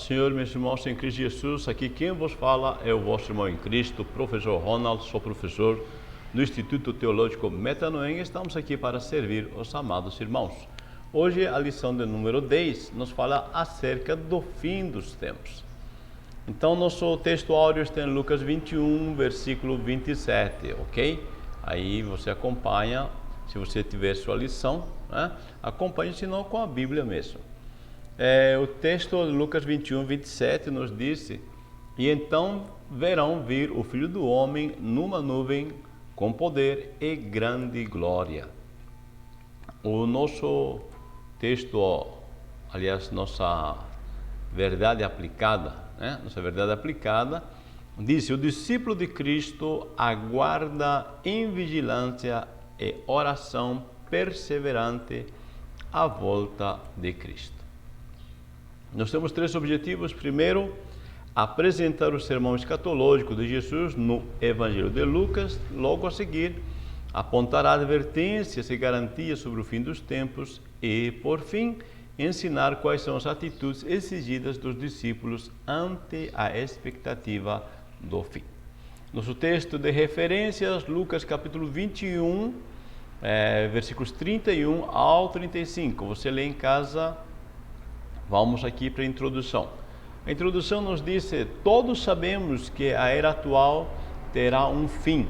Senhor, meus irmãos em Cristo Jesus. Aqui quem vos fala é o vosso irmão em Cristo, professor Ronald. Sou professor do Instituto Teológico Metanoem. Estamos aqui para servir os amados irmãos. Hoje a lição de número 10 nos fala acerca do fim dos tempos. Então nosso texto áureo está em Lucas 21, versículo 27, ok? Aí você acompanha, se você tiver sua lição, né? Acompanhe, se não com a Bíblia mesmo. O texto de Lucas 21, 27 nos diz: e então verão vir o Filho do Homem numa nuvem com poder e grande glória. O nosso texto, aliás, nossa verdade aplicada, né? Nossa verdade aplicada diz: o discípulo de Cristo aguarda em vigilância e oração perseverante a volta de Cristo. Nós temos três objetivos. Primeiro, apresentar o sermão escatológico de Jesus no Evangelho de Lucas. Logo a seguir, apontar advertências e garantias sobre o fim dos tempos. E, por fim, ensinar quais são as atitudes exigidas dos discípulos ante a expectativa do fim. Nosso texto de referências, Lucas capítulo 21, versículos 31 ao 35. Você lê em casa. Vamos aqui para a introdução. A introdução nos diz: todos sabemos que a era atual terá um fim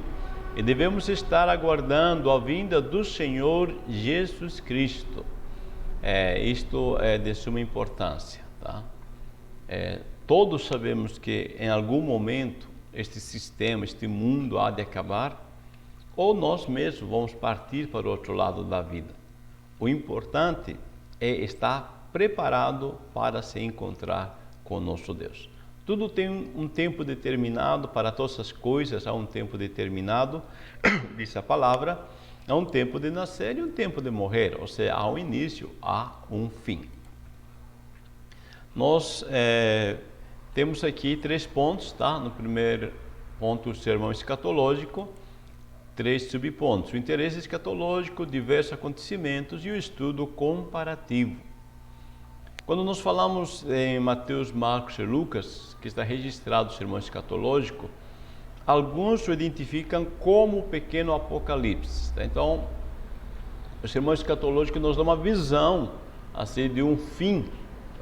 e devemos estar aguardando a vinda do Senhor Jesus Cristo. Isto é de suma importância, tá? Todos sabemos que em algum momento este sistema, este mundo há de acabar, ou nós mesmos vamos partir para o outro lado da vida. O importante é estar preparado para se encontrar com o nosso Deus. Tudo tem um tempo determinado, para todas as coisas há um tempo determinado, diz a palavra. Há um tempo de nascer e um tempo de morrer, ou seja, há um início, há um fim. Nós temos aqui 3 pontos, tá? No primeiro ponto, o sermão escatológico, 3 subpontos: o interesse escatológico, diversos acontecimentos e o estudo comparativo. Quando nós falamos em Mateus, Marcos e Lucas, que está registrado o sermão escatológico, alguns o identificam como o pequeno Apocalipse. Então, o sermão escatológico nos dá uma visão assim, de um fim,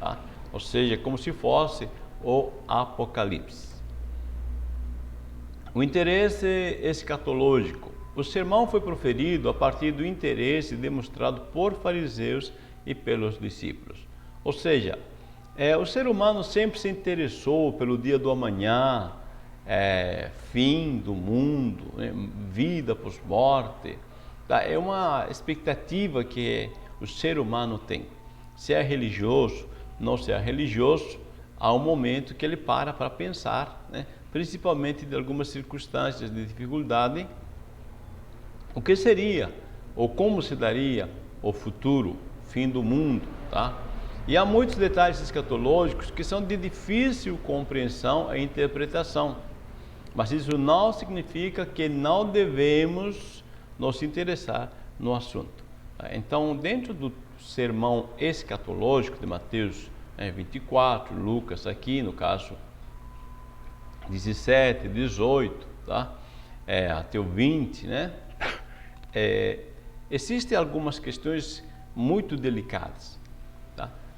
tá? Ou seja, como se fosse o Apocalipse. O interesse escatológico. O sermão foi proferido a partir do interesse demonstrado por fariseus e pelos discípulos. Ou seja, o ser humano sempre se interessou pelo dia do amanhã, fim do mundo, né? Vida pós-morte. Tá? É uma expectativa que o ser humano tem. Se é religioso, não se é religioso, há um momento que ele para pensar, né? Principalmente de algumas circunstâncias de dificuldade, o que seria ou como se daria o futuro, fim do mundo, tá? E há muitos detalhes escatológicos que são de difícil compreensão e interpretação, mas isso não significa que não devemos nos interessar no assunto. Então, dentro do sermão escatológico de Mateus 24, Lucas aqui, no caso 17, 18, tá? Até o 20, né? Existem algumas questões muito delicadas.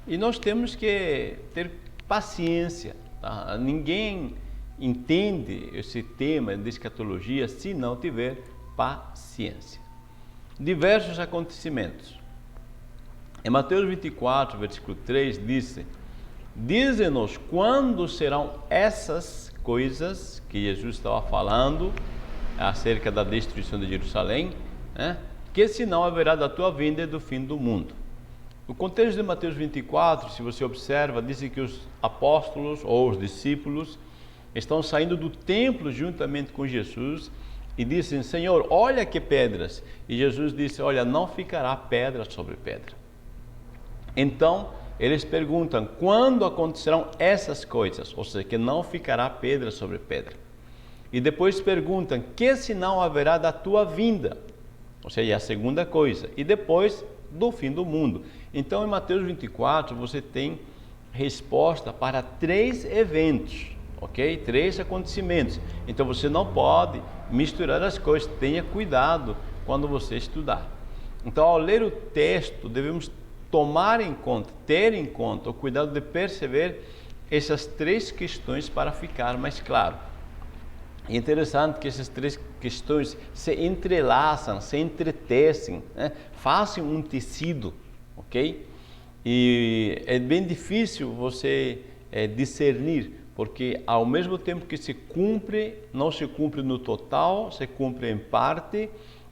E nós temos que ter paciência, tá? Ninguém entende esse tema de escatologia se não tiver paciência. Diversos acontecimentos. Em Mateus 24, versículo 3, diz-nos quando serão essas coisas que Jesus estava falando acerca da destruição de Jerusalém, né? Que sinal haverá da tua vinda e do fim do mundo. O contexto de Mateus 24, se você observa, diz que os apóstolos ou os discípulos estão saindo do templo juntamente com Jesus e dizem: Senhor, olha que pedras. E Jesus disse: olha, não ficará pedra sobre pedra. Então, eles perguntam: quando acontecerão essas coisas? Ou seja, que não ficará pedra sobre pedra. E depois perguntam: que sinal haverá da tua vinda? Ou seja, a segunda coisa. E depois do fim do mundo. Então, em Mateus 24, você tem resposta para 3 eventos, ok? 3 acontecimentos. Então você não pode misturar as coisas, tenha cuidado quando você estudar. Então, ao ler o texto, devemos tomar em conta, ter em conta o cuidado de perceber essas 3 questões para ficar mais claro. É interessante que essas 3 questões se entrelaçam, se entretecem, né? Fazem um tecido, ok? E é bem difícil você discernir, porque ao mesmo tempo que se cumpre, não se cumpre no total, se cumpre em parte,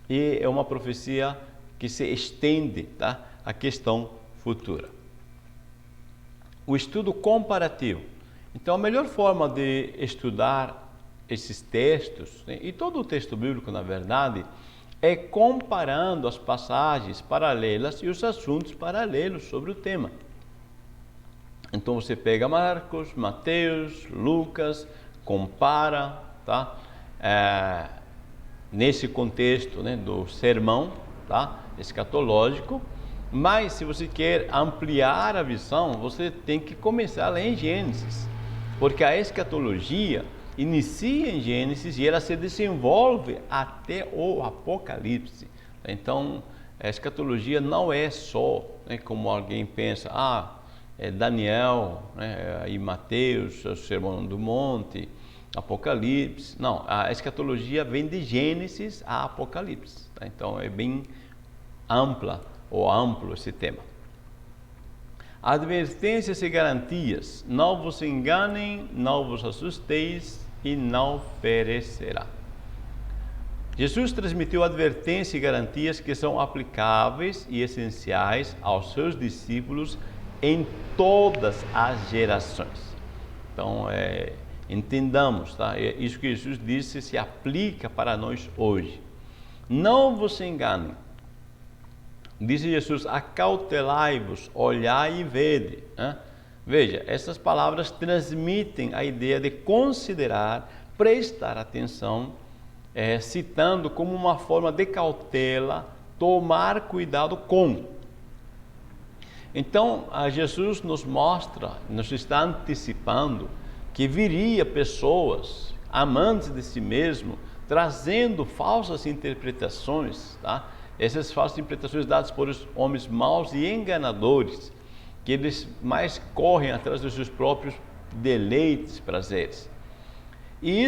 e é uma profecia que se estende, tá, à questão futura. O estudo comparativo. Então, a melhor forma de estudar esses textos, né, e todo o texto bíblico, na verdade, é comparando as passagens paralelas e os assuntos paralelos sobre o tema. Então você pega Marcos, Mateus, Lucas, compara, tá? Nesse contexto, né, do sermão, tá, escatológico. Mas se você quer ampliar a visão, você tem que começar lá em Gênesis, porque a escatologia inicia em Gênesis e ela se desenvolve até o Apocalipse. Então, a escatologia não é só, né, como alguém pensa, é Daniel, né, e Mateus, o Sermão do Monte, Apocalipse. Não, a escatologia vem de Gênesis a Apocalipse. Tá? Então, é bem amplo esse tema. Advertências e garantias. Não vos enganem, não vos assusteis e não perecerá. Jesus transmitiu advertências e garantias que são aplicáveis e essenciais aos seus discípulos em todas as gerações. Então, entendamos, tá? Isso que Jesus disse se aplica para nós hoje. Não vos enganem. Disse Jesus: acautelai-vos, olhai e vede. Veja, essas palavras transmitem a ideia de considerar, prestar atenção, citando como uma forma de cautela, tomar cuidado com. Então, Jesus nos mostra, nos está antecipando que viria pessoas amantes de si mesmo, trazendo falsas interpretações, tá? Essas falsas interpretações dadas por os homens maus e enganadores, que eles mais correm atrás dos seus próprios deleites, prazeres. E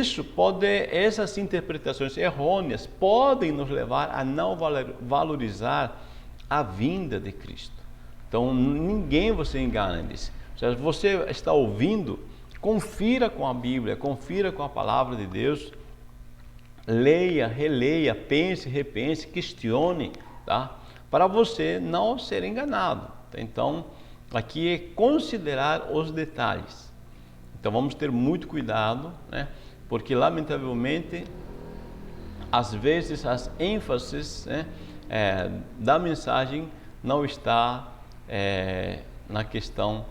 essas interpretações errôneas podem nos levar a não valorizar a vinda de Cristo. Então, ninguém você engana nisso. Se você está ouvindo, confira com a Bíblia, confira com a palavra de Deus, leia, releia, pense, repense, questione, tá? Para você não ser enganado. Então, aqui é considerar os detalhes. Então, vamos ter muito cuidado, né? Porque, lamentavelmente, às vezes as ênfases, né, da mensagem não está na questão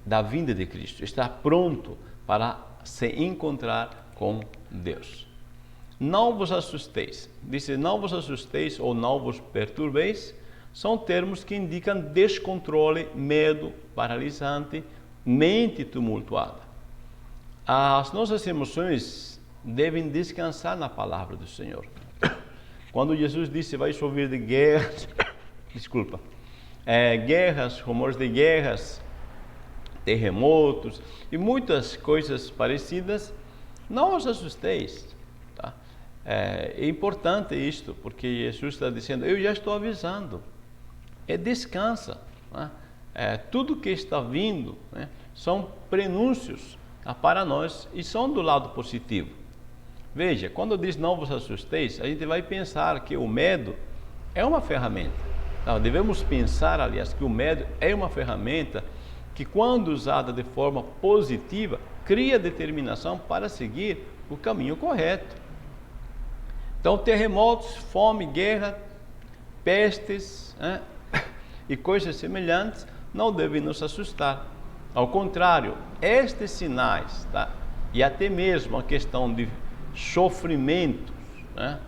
da vinda de Cristo, está pronto para se encontrar com Deus. Não vos assusteis. Diz: não vos assusteis ou não vos perturbeis, são termos que indicam descontrole, medo paralisante, mente tumultuada. As nossas emoções devem descansar na palavra do Senhor. Quando Jesus disse: vai chover de guerras, guerras, rumores de guerras, terremotos e muitas coisas parecidas, não os assusteis. Tá? É importante isto, porque Jesus está dizendo: eu já estou avisando. Descansa. Né? Tudo que está vindo, né, são prenúncios, tá, para nós, e são do lado positivo. Veja, quando diz não vos assusteis, a gente vai pensar que o medo é uma ferramenta. Não, devemos pensar, aliás, que o medo é uma ferramenta que, quando usada de forma positiva, cria determinação para seguir o caminho correto. Então, terremotos, fome, guerra, pestes, né, e coisas semelhantes não devem nos assustar. Ao contrário, estes sinais, tá, e até mesmo a questão de sofrimentos, né,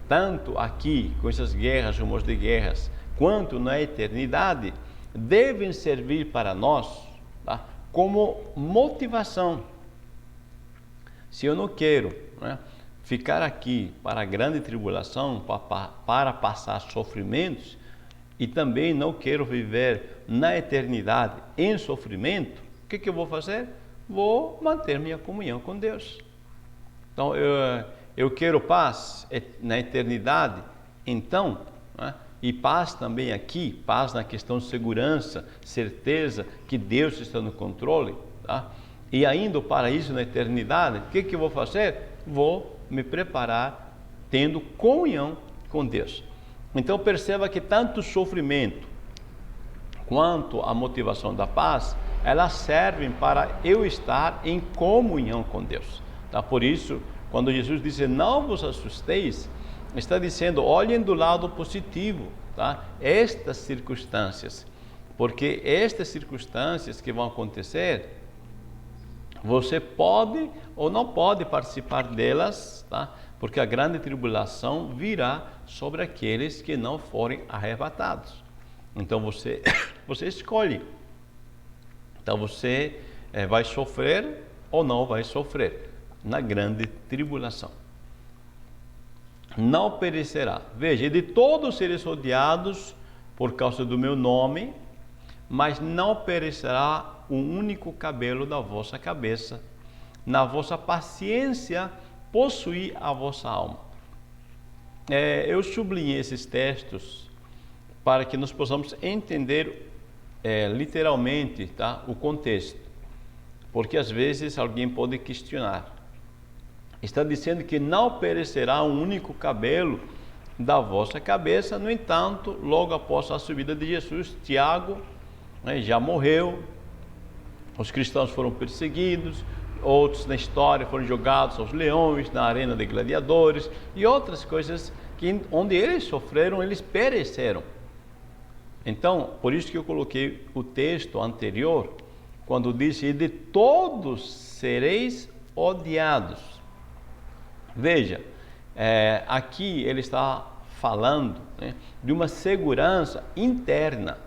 tanto aqui com essas guerras, rumores de guerras, quanto na eternidade, devem servir para nós, tá? Como motivação. Se eu não quero, né, ficar aqui para a grande tribulação, para passar sofrimentos, e também não quero viver na eternidade em sofrimento, o que eu vou fazer? Vou manter minha comunhão com Deus. Então, eu quero paz na eternidade, então, né, e paz também aqui, paz na questão de segurança, certeza que Deus está no controle, tá? E ainda para isso na eternidade, o que eu vou fazer? Vou me preparar tendo comunhão com Deus. Então perceba que tanto o sofrimento quanto a motivação da paz, elas servem para eu estar em comunhão com Deus. Tá? Por isso, quando Jesus diz não vos assusteis, está dizendo olhem do lado positivo, tá? Estas circunstâncias, porque estas circunstâncias que vão acontecer, você pode ou não pode participar delas, tá? Porque a grande tribulação virá sobre aqueles que não forem arrebatados. Então você escolhe. Então você vai sofrer ou não vai sofrer na grande tribulação. Não perecerá. Veja, de todos seres odiados por causa do meu nome, mas não perecerá um único cabelo da vossa cabeça. Na vossa paciência possuí a vossa alma. Eu sublinhei esses textos para que nós possamos entender literalmente, tá, o contexto. Porque às vezes alguém pode questionar. Está dizendo que não perecerá um único cabelo da vossa cabeça. No entanto, logo após a subida de Jesus, Tiago já morreu, os cristãos foram perseguidos, outros na história foram jogados aos leões, na arena de gladiadores e outras coisas que onde eles sofreram, eles pereceram. Então, por isso que eu coloquei o texto anterior, quando disse, e de todos sereis odiados. Veja, aqui ele está falando, né, de uma segurança interna,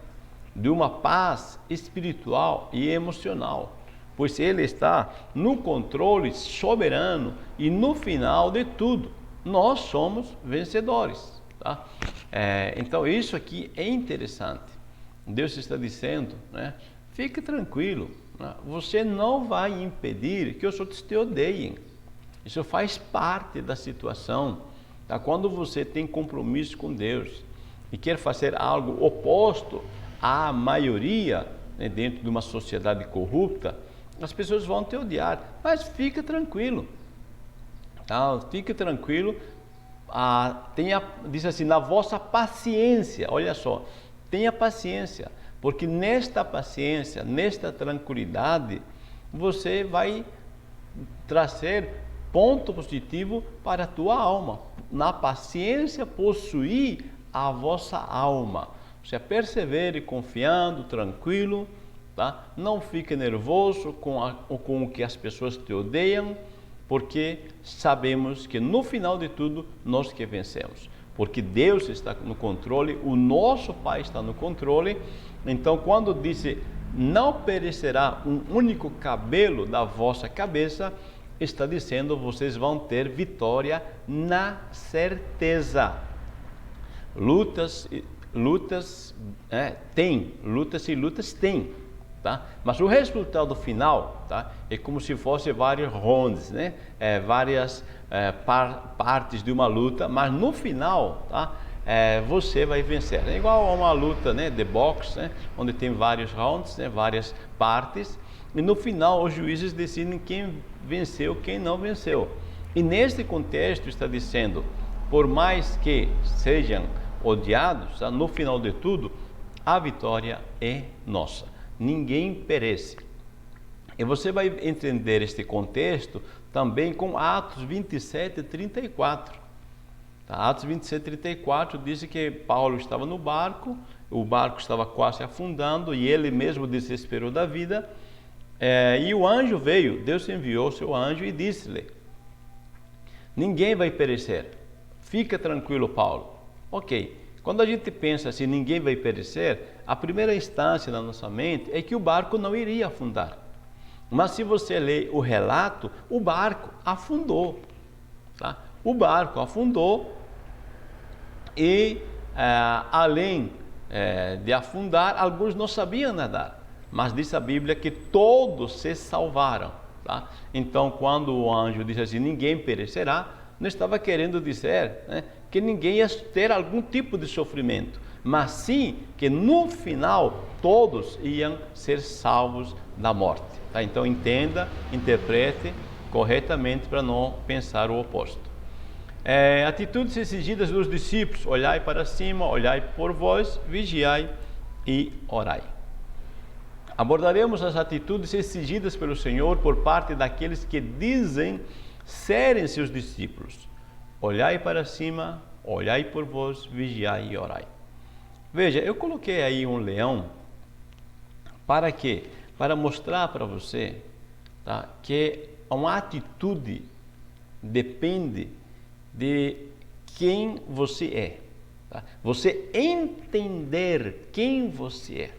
de uma paz espiritual e emocional, pois ele está no controle soberano e no final de tudo, nós somos vencedores, tá? Então isso aqui é interessante. Deus está dizendo, né, fique tranquilo, né, você não vai impedir que os outros te odeiem. Isso faz parte da situação, tá? Quando você tem compromisso com Deus e quer fazer algo oposto à maioria, né, dentro de uma sociedade corrupta, as pessoas vão te odiar, mas fica tranquilo, tá? Fique tranquilo, diz assim, na vossa paciência, olha só, tenha paciência, porque nesta paciência, nesta tranquilidade, você vai trazer ponto positivo para a tua alma. Na paciência possuir a vossa alma. Você persevere confiando, tranquilo, tá? Não fique nervoso com o que as pessoas te odeiam, porque sabemos que no final de tudo nós que vencemos, porque Deus está no controle, o nosso Pai está no controle. Então quando disse não perecerá um único cabelo da vossa cabeça, está dizendo vocês vão ter vitória na certeza. Lutas tem, tá? Mas o resultado final, tá, é como se fosse vários rounds, né? Várias partes de uma luta, mas no final, tá, você vai vencer. É igual a uma luta, né, de boxe, né, onde tem vários rounds, né, várias partes, e no final os juízes decidem quem venceu, quem não venceu. E neste contexto está dizendo, por mais que sejam odiados, tá, no final de tudo, a vitória é nossa. Ninguém perece. E você vai entender este contexto também com Atos 27, 34. Tá? Atos 27, 34 diz que Paulo estava no barco, o barco estava quase afundando e ele mesmo desesperou da vida. E o anjo veio, Deus enviou seu anjo e disse-lhe, ninguém vai perecer, fica tranquilo, Paulo. Ok, quando a gente pensa assim, ninguém vai perecer, a primeira instância na nossa mente é que o barco não iria afundar. Mas se você ler o relato, o barco afundou. Tá? O barco afundou e, além de afundar, alguns não sabiam nadar. Mas diz a Bíblia que todos se salvaram. Tá? Então, quando o anjo disse assim, ninguém perecerá, não estava querendo dizer, né, que ninguém ia ter algum tipo de sofrimento, mas sim que no final todos iam ser salvos da morte. Tá? Então entenda, interprete corretamente para não pensar o oposto. Atitudes exigidas dos discípulos: olhai para cima, olhai por vós, vigiai e orai. Abordaremos as atitudes exigidas pelo Senhor por parte daqueles que dizem serem seus discípulos. Olhai para cima, olhai por vós, vigiai e orai. Veja, eu coloquei aí um leão para quê? Para mostrar para você, tá, que uma atitude depende de quem você é. Tá? Você entender quem você é.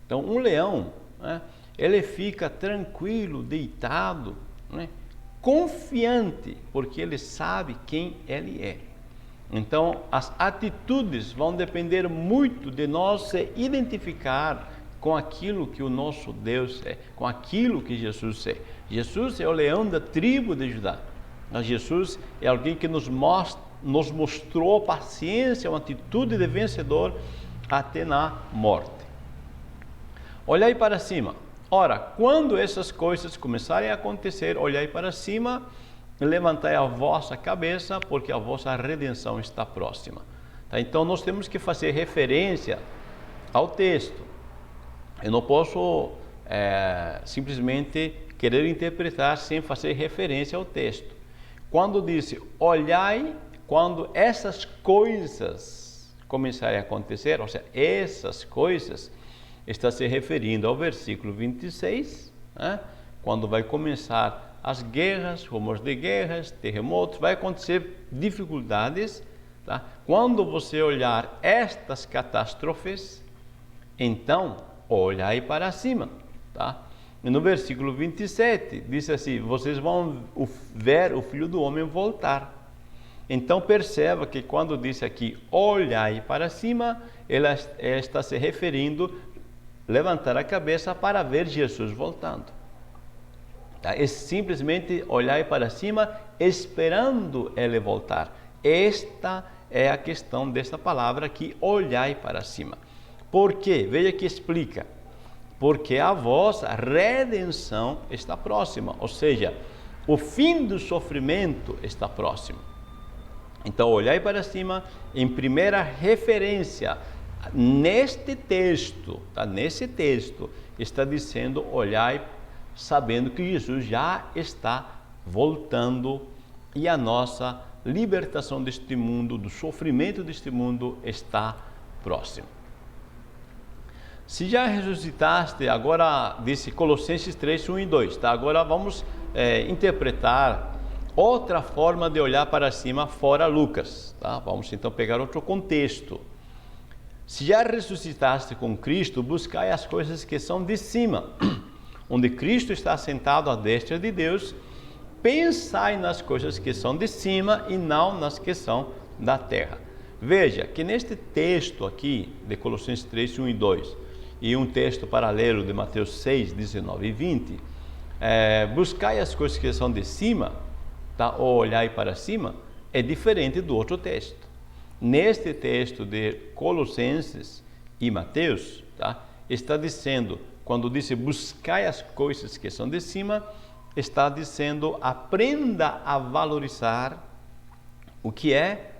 Então, um leão, né, ele fica tranquilo, deitado, né, confiante, porque ele sabe quem ele é. Então, as atitudes vão depender muito de nós se identificar com aquilo que o nosso Deus é, com aquilo que Jesus é. Jesus é o leão da tribo de Judá. Mas Jesus é alguém que nos mostrou paciência, uma atitude de vencedor até na morte. Olhai para cima. Ora, quando essas coisas começarem a acontecer, olhai para cima, levantai a vossa cabeça, porque a vossa redenção está próxima. Tá? Então, nós temos que fazer referência ao texto. Eu não posso simplesmente querer interpretar sem fazer referência ao texto. Quando disse, olhai, quando essas coisas começarem a acontecer, ou seja, essas coisas, está se referindo ao versículo 26, né? Quando vai começar as guerras, rumores de guerras, terremotos, vai acontecer dificuldades. Tá? Quando você olhar estas catástrofes, então olhai para cima. Tá? E no versículo 27 diz assim, vocês vão ver o Filho do Homem voltar. Então perceba que quando diz aqui olhai para cima, ela está se referindo levantar a cabeça para ver Jesus voltando. Tá? É simplesmente olhar para cima esperando ele voltar. Esta é a questão desta palavra aqui, olhai para cima. Por quê? Veja que explica. Porque a vossa redenção está próxima, ou seja, o fim do sofrimento está próximo. Então, olhai para cima, em primeira referência, neste texto, tá? Nesse texto, está dizendo, olhai, sabendo que Jesus já está voltando e a nossa libertação deste mundo, do sofrimento deste mundo, está próximo. Se já ressuscitaste, agora disse Colossenses 3, 1 e 2, tá? Agora vamos interpretar outra forma de olhar para cima fora Lucas, tá? Vamos então pegar outro contexto. Se já ressuscitaste com Cristo, buscai as coisas que são de cima, onde Cristo está sentado à destra de Deus. Pensai nas coisas que são de cima e não nas que são da terra. Veja que neste texto aqui de Colossenses 3, 1 e 2 e um texto paralelo de Mateus 6, 19 e 20, buscai as coisas que são de cima, tá? Ou olhai para cima, é diferente do outro texto. Neste texto de Colossenses e Mateus, tá? Está dizendo, quando disse buscai as coisas que são de cima, está dizendo aprenda a valorizar o que é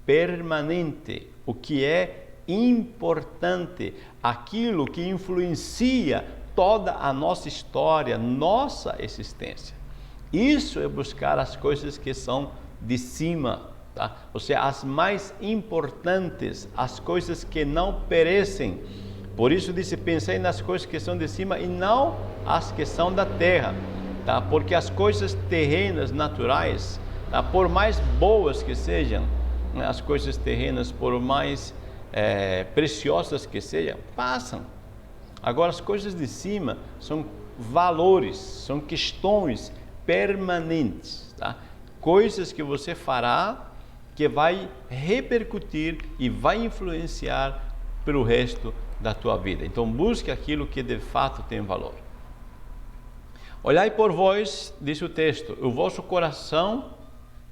permanente, o que é importante, aquilo que influencia toda a nossa história, nossa existência. Isso é buscar as coisas que são de cima, tá? Ou seja, as mais importantes, as coisas que não perecem. Por isso disse, pensei nas coisas que são de cima e não as que são da terra, tá? Porque as coisas terrenas, naturais, tá? Por mais boas que sejam, as coisas terrenas, por mais preciosas que sejam, passam. Agora, as coisas de cima são valores, são questões permanentes, tá? Coisas que você fará que vai repercutir e vai influenciar pelo resto da tua vida. Então, busque aquilo que de fato tem valor. Olhai por vós, diz o texto, o vosso coração,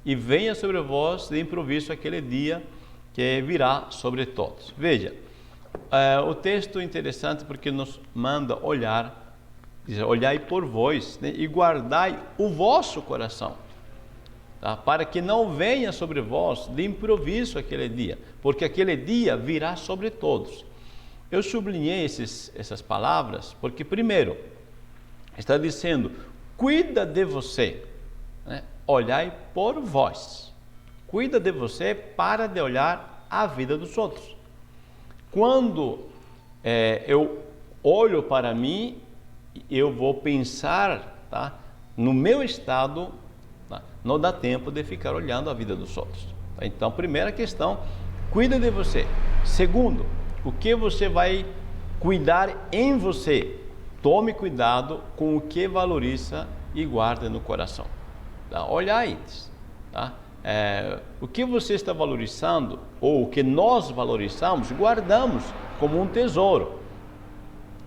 e venha sobre vós de improviso aquele dia que virá sobre todos. Veja, o texto é interessante porque nos manda olhar, diz, olhai por vós, né, e guardai o vosso coração, tá? Para que não venha sobre vós de improviso aquele dia, porque aquele dia virá sobre todos. Eu sublinhei essas palavras porque, primeiro, está dizendo, cuida de você, né? Olhai por vós. Cuida de você, para de olhar a vida dos outros. Quando eu olho para mim, eu vou pensar, tá, no meu estado, tá? Não dá tempo de ficar olhando a vida dos outros. Tá? Então, primeira questão, cuida de você. Segundo, o que você vai cuidar em você? Tome cuidado com o que valoriza e guarda no coração. Tá? Olhai, tá? O que você está valorizando, ou o que nós valorizamos, guardamos como um tesouro.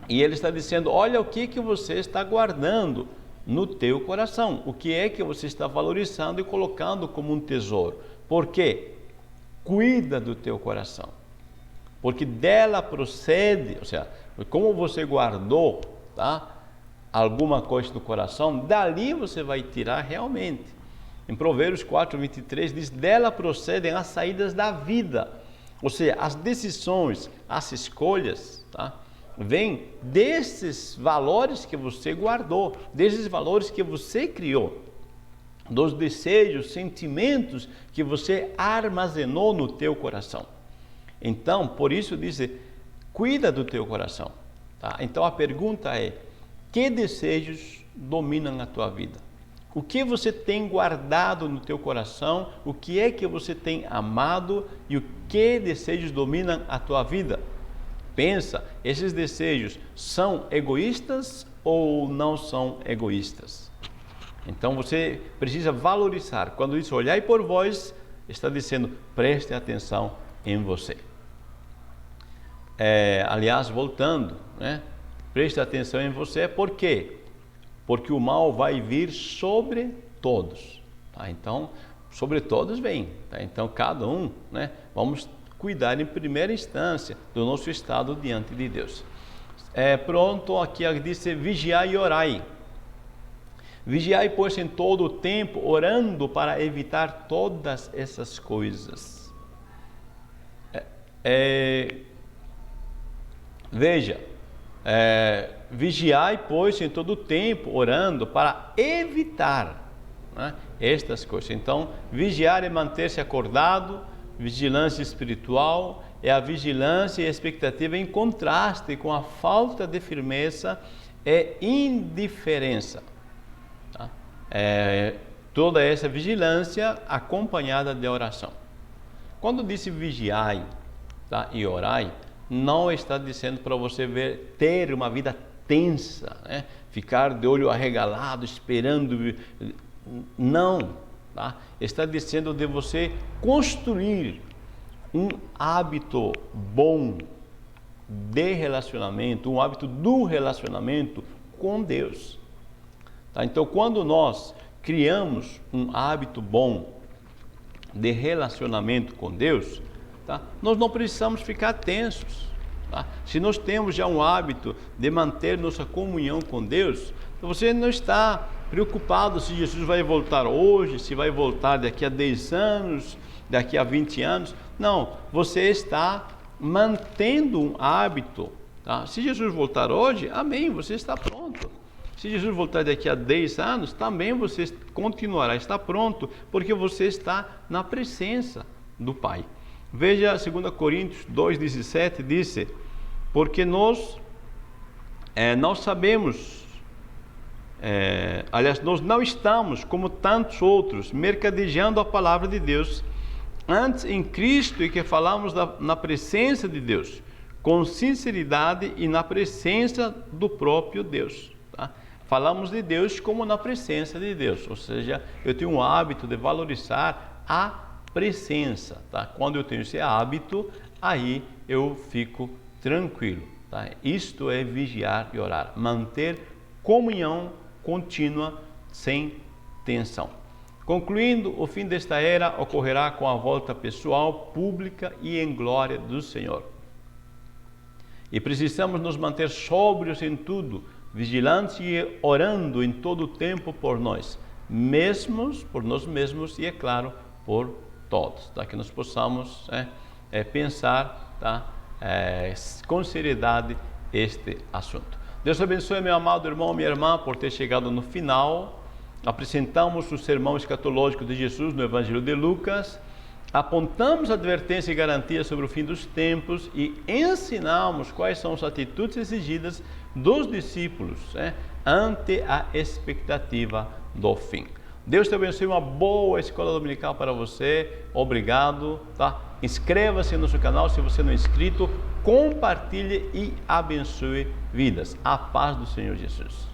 E ele está dizendo, olha o que você está guardando no teu coração. O que é que você está valorizando e colocando como um tesouro. Por quê? Cuida do teu coração. Porque dela procede, ou seja, como você guardou, tá, alguma coisa do coração, dali você vai tirar realmente. Em Provérbios 4:23 diz, dela procedem as saídas da vida. Ou seja, as decisões, as escolhas, tá, vêm desses valores que você guardou, desses valores que você criou, dos desejos, sentimentos que você armazenou no teu coração. Então, por isso diz, cuida do teu coração. Tá? Então a pergunta é, que desejos dominam a tua vida? O que você tem guardado no teu coração? O que é que você tem amado? E o que desejos dominam a tua vida? Pensa, esses desejos são egoístas ou não são egoístas? Então você precisa valorizar. Quando diz olhai por vós, está dizendo preste atenção em você. Aliás, voltando, né? Preste atenção em você, por quê? Porque o mal vai vir sobre todos, tá? Então, sobre todos vem, tá? Então, cada um, né? Vamos cuidar em primeira instância do nosso estado diante de Deus. Pronto, aqui diz, vigiai e orai. Vigiai, pois, em todo o tempo, orando para evitar todas essas coisas. Veja, vigiai, pois, em todo o tempo, orando para evitar, né, estas coisas. Então, vigiar é manter-se acordado, vigilância espiritual é a vigilância e a expectativa em contraste com a falta de firmeza e indiferença. Tá? Toda essa vigilância acompanhada de oração. Quando disse vigiai, tá, e orai, não está dizendo para você ter uma vida tensa, né? Ficar de olho arregalado, esperando. Não, tá? Está dizendo de você construir um hábito bom de relacionamento, um hábito do relacionamento com Deus. Tá? Então, quando nós criamos um hábito bom de relacionamento com Deus, tá? Nós não precisamos ficar tensos. Tá? Se nós temos já um hábito de manter nossa comunhão com Deus, você não está preocupado se Jesus vai voltar hoje, se vai voltar daqui a 10 anos, daqui a 20 anos. Não, você está mantendo um hábito. Tá? Se Jesus voltar hoje, amém, você está pronto. Se Jesus voltar daqui a 10 anos, também você continuará, está pronto, porque você está na presença do Pai. Veja 2 Coríntios 2,17, diz, porque nós não sabemos, aliás, nós não estamos como tantos outros, mercadejando a palavra de Deus, antes em Cristo e que falamos na presença de Deus, com sinceridade e na presença do próprio Deus. Tá? Falamos de Deus como na presença de Deus, ou seja, eu tenho um hábito de valorizar a presença. Tá? Quando eu tenho esse hábito, aí eu fico tranquilo. Tá? Isto é vigiar e orar, manter comunhão contínua sem tensão. Concluindo, o fim desta era ocorrerá com a volta pessoal, pública e em glória do Senhor. E precisamos nos manter sóbrios em tudo, vigilantes e orando em todo o tempo por nós mesmos e, é claro, por todos. Tá? Que nós possamos pensar, tá? Com seriedade este assunto. Deus abençoe, meu amado irmão, minha irmã, por ter chegado no final. Apresentamos o sermão escatológico de Jesus no Evangelho de Lucas, apontamos advertência e garantia sobre o fim dos tempos e ensinamos quais são as atitudes exigidas dos discípulos ante a expectativa do fim. Deus te abençoe, uma boa escola dominical para você. Obrigado. Tá? Inscreva-se no nosso canal se você não é inscrito, compartilhe e abençoe vidas. A paz do Senhor Jesus.